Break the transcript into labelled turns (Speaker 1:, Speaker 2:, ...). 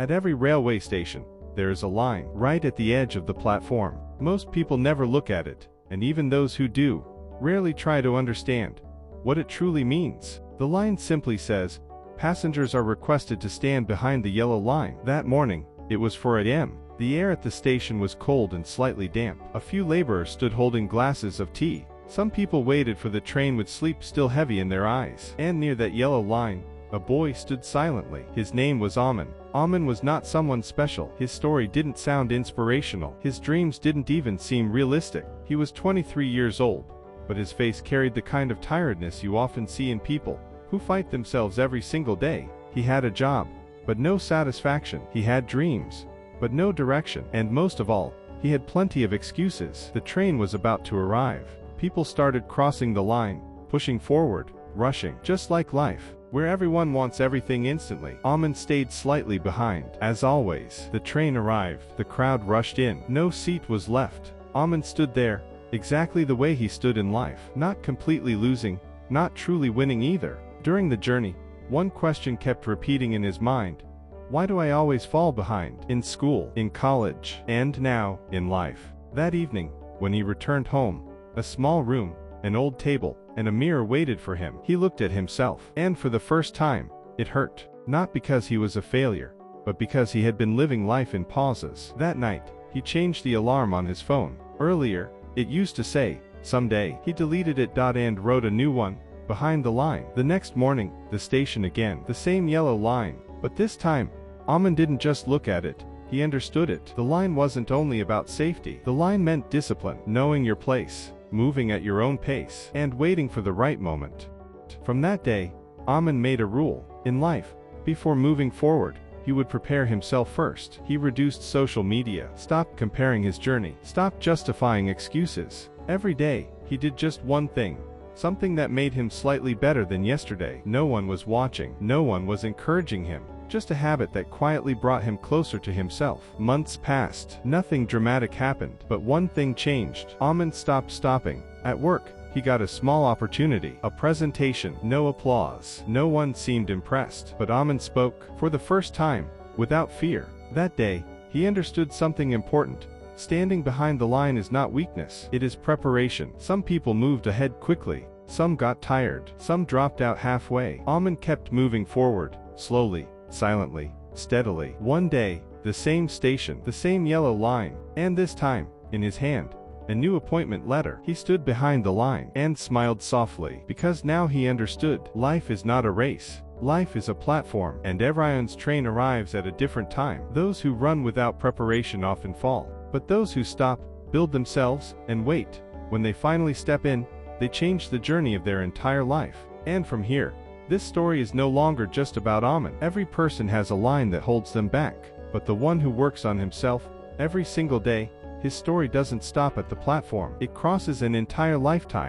Speaker 1: At every railway station, there is a line right at the edge of the platform. Most people never look at it, and even those who do, rarely try to understand what it truly means. The line simply says, "Passengers are requested to stand behind the yellow line." That morning, it was 4 a.m. The air at the station was cold and slightly damp. A few laborers stood holding glasses of tea. Some people waited for the train with sleep still heavy in their eyes. And near that yellow line, a boy stood silently. His name was Aman. Aman was not someone special. His story didn't sound inspirational. His dreams didn't even seem realistic. He was 23 years old, but his face carried the kind of tiredness you often see in people who fight themselves every single day. He had a job, but no satisfaction. He had dreams, but no direction. And most of all, he had plenty of excuses. The train was about to arrive. People started crossing the line, pushing forward, rushing, just like life, where everyone wants everything instantly. Aman stayed slightly behind. As always, the train arrived. The crowd rushed in. No seat was left. Aman stood there, exactly the way he stood in life. Not completely losing, not truly winning either. During the journey, one question kept repeating in his mind. Why do I always fall behind? In school, in college, and now, in life. That evening, when he returned home, a small room, an old table, and a mirror waited for him. He looked at himself, and for the first time, it hurt. Not because he was a failure, but because he had been living life in pauses. That night, he changed the alarm on his phone. Earlier, it used to say, "Someday." He deleted it and wrote a new one, "Behind the line." The next morning, the station again. The same yellow line. But this time, Aman didn't just look at it, he understood it. The line wasn't only about safety. The line meant discipline, knowing your place, moving at your own pace, and waiting for the right moment. From that day, Aman made a rule. In life, before moving forward, he would prepare himself first. He reduced social media, stopped comparing his journey, stopped justifying excuses. Every day, he did just one thing. Something that made him slightly better than yesterday. No one was watching. No one was encouraging him. Just a habit that quietly brought him closer to himself. Months passed. Nothing dramatic happened. But one thing changed. Aman stopped stopping. At work, he got a small opportunity. A presentation. No applause. No one seemed impressed. But Aman spoke. For the first time, without fear. That day, he understood something important. Standing behind the line is not weakness. It is preparation. Some people moved ahead quickly. Some got tired. Some dropped out halfway. Aman kept moving forward, slowly, silently, steadily. One day, the same station, the same yellow line, and this time, in his hand, a new appointment letter. He stood behind the line and smiled softly, because now he understood. Life is not a race. Life is a platform, and everyone's train arrives at a different time. Those who run without preparation often fall, but those who stop, build themselves, and wait, when they finally step in, they change the journey of their entire life. And from here, this story is no longer just about Aman. Every person has a line that holds them back, but the one who works on himself, every single day, his story doesn't stop at the platform. It crosses an entire lifetime.